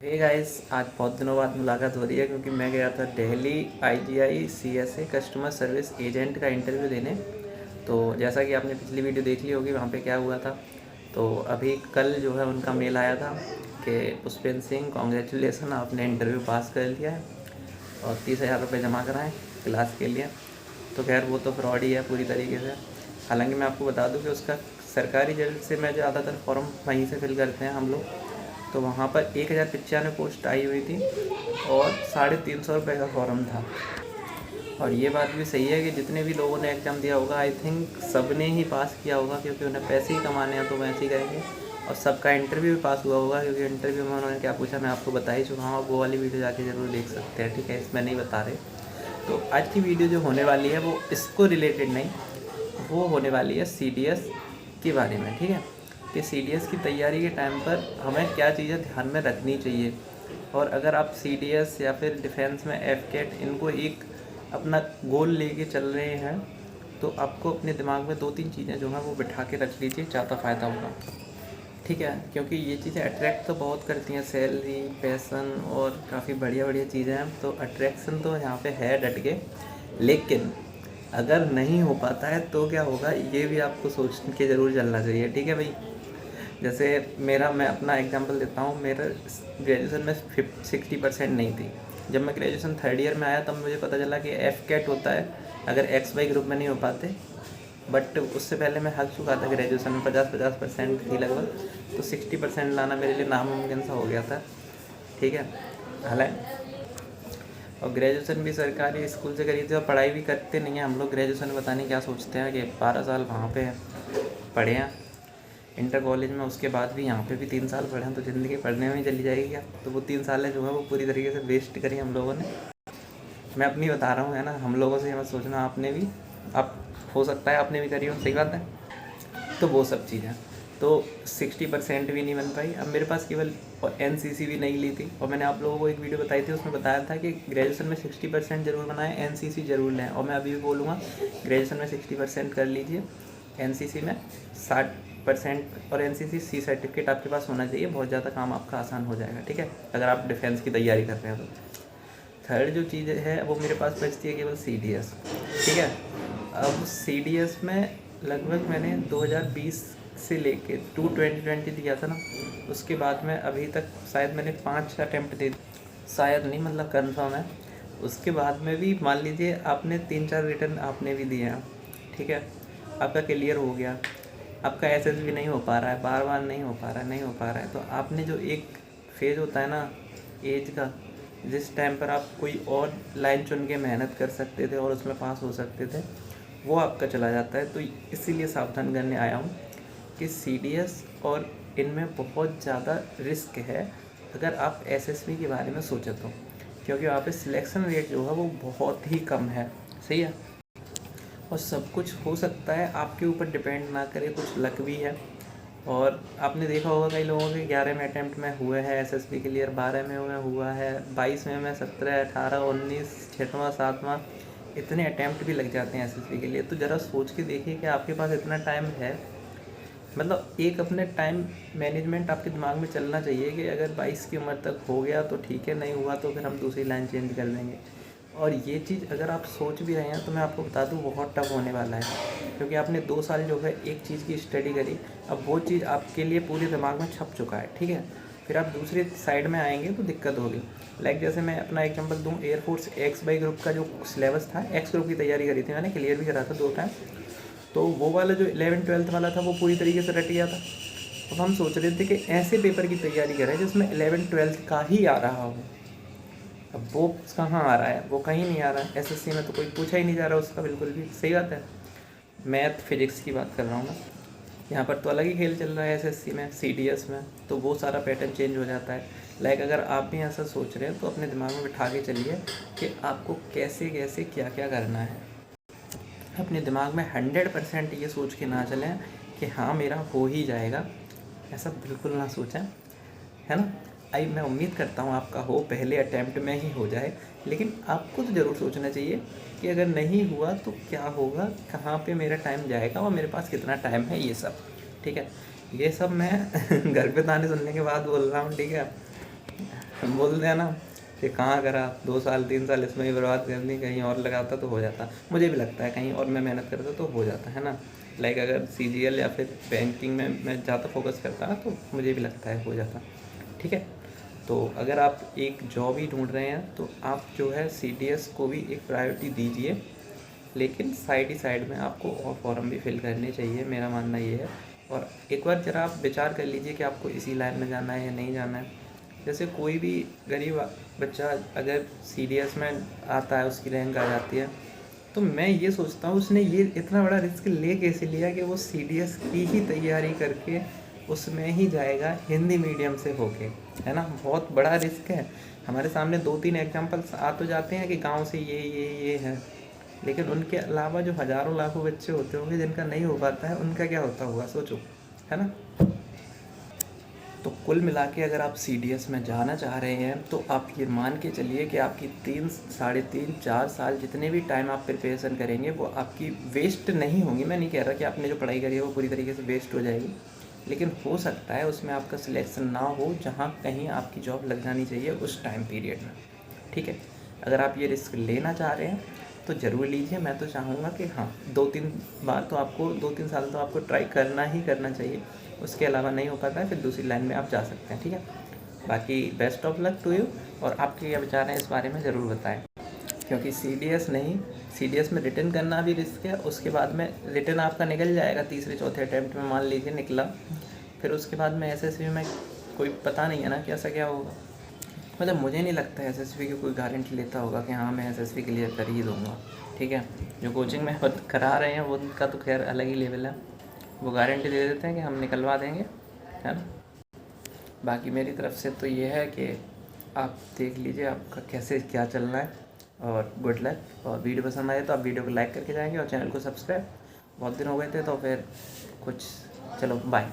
Hey guys, आज बहुत दिनों बाद मुलाकात हो रही है क्योंकि मैं गया था Delhi IGI CSA customer service agent का इंटरव्यू देने। तो जैसा कि आपने पिछली वीडियो देख ली होगी वहाँ पे क्या हुआ था। तो अभी कल जो है उनका मेल आया था कि पुष्पेंद्र सिंह कॉन्ग्रेचुलेसन, आपने इंटरव्यू पास कर लिया है और 30,000 रुपये जमा कराएँ क्लास के लिए। तो खैर वो तो फ्रॉड ही है पूरी तरीके से। हालांकि मैं आपको बता दूं कि उसका सरकारी जल्द से मैं ज़्यादातर फॉर्म वहीं से फिल करते हैं हम लोग। तो वहाँ पर 1095 पोस्ट आई हुई थी और 350 रुपये का फॉर्म था। और ये बात भी सही है कि जितने भी लोगों ने एग्ज़ाम दिया होगा आई थिंक सब ने ही पास किया होगा, क्योंकि उन्हें पैसे ही कमाने हैं तो वैसे ही करेंगे। और सबका इंटरव्यू भी पास हुआ होगा, क्योंकि इंटरव्यू में उन्होंने क्या पूछा मैं आपको बता ही चुका हूँ। आप वो वाली वीडियो जाके ज़रूर देख सकते हैं, ठीक है, इसमें नहीं बता रहे। तो आज की वीडियो जो होने वाली है वो इसको रिलेटेड नहीं, वो होने वाली है सीडीएस के बारे में, ठीक है, कि सीडीएस की तैयारी के टाइम पर हमें क्या चीज़ें ध्यान में रखनी चाहिए। और अगर आप सीडीएस या फिर डिफेंस में एफकेट इनको एक अपना गोल लेके चल रहे हैं तो आपको अपने दिमाग में 2-3 चीज़ें जो हैं वो बिठा के रख लीजिए, ज़्यादा फ़ायदा होगा, ठीक है। क्योंकि ये चीज़ें अट्रैक्ट तो बहुत करती हैं, सैलरी, पैसन और काफ़ी बढ़िया बढ़िया चीज़ें हैं। तो अट्रैक्शन तो यहाँ पे है डट के, लेकिन अगर नहीं हो पाता है तो क्या होगा ये भी आपको सोच के ज़रूर चलना चाहिए, ठीक है भाई। जैसे मैं अपना एग्जांपल देता हूँ। मेरा ग्रेजुएशन में 60% नहीं थी। जब मैं ग्रेजुएशन थर्ड ईयर में आया तब मुझे पता चला कि एफ कैट होता है अगर एक्स वाई ग्रुप में नहीं हो पाते। बट उससे पहले मैं हक चुका था, ग्रेजुएशन में 50% थी लगभग, तो 60% लाना मेरे लिए नामुमकिन सा हो गया था, ठीक है। हालांकि और ग्रेजुएशन भी सरकारी स्कूल से करी थी और पढ़ाई भी करते नहीं हैं हम लोग। ग्रेजुएशन में पता नहीं क्या सोचते हैं कि 12 साल वहाँ पे पढ़े हैं इंटर कॉलेज में, उसके बाद भी यहाँ पे भी 3 साल पढ़े हैं, तो ज़िंदगी पढ़ने में ही चली जाएगी क्या। तो वो 3 साल जो है वो पूरी तरीके से वेस्ट करी हम लोगों ने। मैं अपनी बता रहा हूँ, है ना, हम लोगों से मत सोचना। आपने भी, आप हो सकता है आपने भी करी हो, सही बात है। तो वो सब चीज़ें तो 60% भी नहीं बन पाई। अब मेरे पास केवल एनसीसी भी नहीं ली थी, और मैंने आप लोगों को एक वीडियो बताई थी उसमें बताया था कि ग्रेजुएशन में 60% ज़रूर बनाएं, एनसीसी ज़रूर लें। और मैं अभी भी बोलूँगा ग्रेजुएशन में 60% कर लीजिए, एनसीसी में 60%, और एनसीसी सी सर्टिफिकेट आपके पास होना चाहिए। बहुत ज़्यादा काम आपका आसान हो जाएगा, ठीक है, अगर आप डिफेंस की तैयारी कर रहे हैं तो। थर्ड जो चीज़ है वो मेरे पास बचती है केवल सीडीएस, ठीक है। अब सीडीएस में लगभग मैंने 2020 से लेके 2020 दिया था ना, उसके बाद में अभी तक शायद मैंने 5 अटैम्प्ट दे, शायद नहीं मतलब कंफर्म है। उसके बाद में भी मान लीजिए आपने 3-4 रिटर्न आपने भी दिए हैं, ठीक है, आपका क्लियर हो गया, आपका एसएस भी नहीं हो पा रहा है, बार बार नहीं हो पा रहा है, नहीं हो पा रहा है, तो आपने जो एक फेज़ होता है ना एज का, जिस टाइम पर आप कोई और लाइन चुन के मेहनत कर सकते थे और उसमें पास हो सकते थे, वो आपका चला जाता है। तो इसीलिए सावधान करने आया हूँ कि सीडीएस और इनमें बहुत ज़्यादा रिस्क है अगर आप एसएसबी के बारे में सोचें तो, क्योंकि वहाँ पे सिलेक्शन रेट जो है वो बहुत ही कम है, सही है। और सब कुछ हो सकता है, आपके ऊपर डिपेंड ना करे, कुछ लक भी है। और आपने देखा होगा कई लोगों के 11 में अटैम्प्ट में हुए हैं एसएसबी क्लियर, 12 में हुआ है, 22 में 17, 18, 19, 6वां 7वां, इतने अटैम्प्ट भी लग जाते हैं एसएसबी के लिए। तो ज़रा सोच के देखिए कि आपके पास इतना टाइम है, मतलब एक अपने टाइम मैनेजमेंट आपके दिमाग में चलना चाहिए कि अगर 22 की उम्र तक हो गया तो ठीक है, नहीं हुआ तो फिर हम दूसरी लाइन चेंज कर देंगे। और ये चीज़ अगर आप सोच भी रहे हैं तो मैं आपको बता दूं बहुत टफ होने वाला है, क्योंकि आपने 2 साल जो है एक चीज़ की स्टडी करी, अब वो चीज़ आपके लिए पूरे दिमाग में छप चुका है, ठीक है। फिर आप दूसरी साइड में आएंगे तो दिक्कत होगी। लाइक जैसे मैं अपना एग्जांपल दूं, एयरफोर्स एक्स वाई ग्रुप का जो सिलेबस था, एक्स ग्रुप की तैयारी करी थी मैंने, क्लियर भी करा था 2 टाइम। तो वो वाला जो 11th-12th वाला था वो पूरी तरीके से रट गया था। अब हम सोच रहे थे कि ऐसे पेपर की तैयारी करें जिसमें 11th-12th का ही आ रहा हो। अब वो कहाँ आ रहा है, वो कहीं नहीं आ रहा है। एसएससी में तो कोई पूछा ही नहीं जा रहा उसका, बिल्कुल भी सही बात है। मैथ फिजिक्स की बात कर रहा हूँ ना, यहाँ पर तो अलग ही खेल चल रहा है एसएससी में, सीडीएस में तो वो सारा पैटर्न चेंज हो जाता है। लाइक अगर आप भी ऐसा सोच रहे हैं तो अपने दिमाग में बिठा के चलिए कि आपको कैसे कैसे क्या क्या करना है। अपने दिमाग में 100% ये सोच के ना चलें कि हाँ मेरा हो ही जाएगा, ऐसा बिल्कुल ना सोचें, है ना। मैं उम्मीद करता हूँ आपका हो, पहले अटैम्प्ट में ही हो जाए। लेकिन आपको तो ज़रूर सोचना चाहिए कि अगर नहीं हुआ तो क्या होगा, कहाँ पे मेरा टाइम जाएगा और मेरे पास कितना टाइम है, ये सब, ठीक है। ये सब मैं घर पे ताने सुनने के बाद बोल रहा हूँ, ठीक है। हम बोलते हैं ना कि कहाँ करा, 2 साल 3 साल इसमें ही बर्बाद कर दी, कहीं और लगाता तो हो जाता। मुझे भी लगता है कहीं और मैं मेहनत करता तो हो जाता है ना। लाइक अगर सीजीएल या फिर बैंकिंग में मैं ज़्यादा फोकस करता ना तो मुझे भी लगता है हो जाता। ठीक है, तो अगर आप एक जॉब ही ढूंढ रहे हैं तो आप जो है सीडीएस को भी एक प्रायोरिटी दीजिए, लेकिन साइड ही साइड में आपको और फॉर्म भी फिल करने चाहिए, मेरा मानना ये है। और एक बार ज़रा आप विचार कर लीजिए कि आपको इसी लाइन में जाना है या नहीं जाना है। जैसे कोई भी गरीब बच्चा अगर सीडीएस में आता है, उसकी रैंक आ जाती है, तो मैं ये सोचता हूँ उसने ये इतना बड़ा रिस्क ले कैसे लिया कि वो सीडीएस की ही तैयारी करके उसमें ही जाएगा हिंदी मीडियम से होके, है ना। बहुत बड़ा रिस्क है। हमारे सामने 2-3 एग्जांपल्स आ तो जाते हैं कि गांव से ये है, लेकिन उनके अलावा जो हज़ारों लाखों बच्चे होते होंगे जिनका नहीं हो पाता है, उनका क्या होता होगा सोचो, है ना। तो कुल मिला के अगर आप सीडीएस में जाना चाह रहे हैं तो आप ये मान के चलिए कि आपकी 3, 3.5, 4 साल जितने भी टाइम आप प्रिपरेशन करेंगे वो आपकी वेस्ट नहीं होंगी। मैं नहीं कह रहा कि आपने जो पढ़ाई करी है वो पूरी तरीके से वेस्ट हो जाएगी, लेकिन हो सकता है उसमें आपका सिलेक्शन ना हो जहाँ कहीं आपकी जॉब लग जानी चाहिए उस टाइम पीरियड में। ठीक है, अगर आप ये रिस्क लेना चाह रहे हैं तो ज़रूर लीजिए। मैं तो चाहूँगा कि हाँ, 2-3 बार तो आपको 2-3 साल तो आपको ट्राई करना ही करना चाहिए। उसके अलावा नहीं हो पाता है फिर दूसरी लाइन में आप जा सकते हैं। ठीक है, बाकी best of luck to you. और आपके क्या विचार हैं इस बारे में ज़रूर बताएं, क्योंकि सीडीएस नहीं, सीडीएस में रिटर्न करना भी रिस्क है। उसके बाद में रिटर्न आपका निकल जाएगा तीसरे चौथे अटैम्प्ट में, मान लीजिए निकला, फिर उसके बाद में एसएसबी में कोई पता नहीं है ना कैसा क्या होगा। मतलब मुझे नहीं लगता है एसएसबी की कोई गारंटी लेता होगा कि हाँ मैं एसएसबी क्लियर कर ही दूँगा। ठीक है, जो कोचिंग में करा रहे हैं वो उनका तो खैर अलग ही लेवल है, वो गारंटी दे देते हैं कि हम निकलवा देंगे, है ना। बाकी मेरी तरफ से तो ये है कि आप देख लीजिए आपका कैसे क्या चलना है, और गुड लक। और वीडियो पसंद आए तो आप वीडियो को लाइक करके जाएंगे और चैनल को सब्सक्राइब। बहुत दिन हो गए थे तो फिर कुछ, चलो बाय।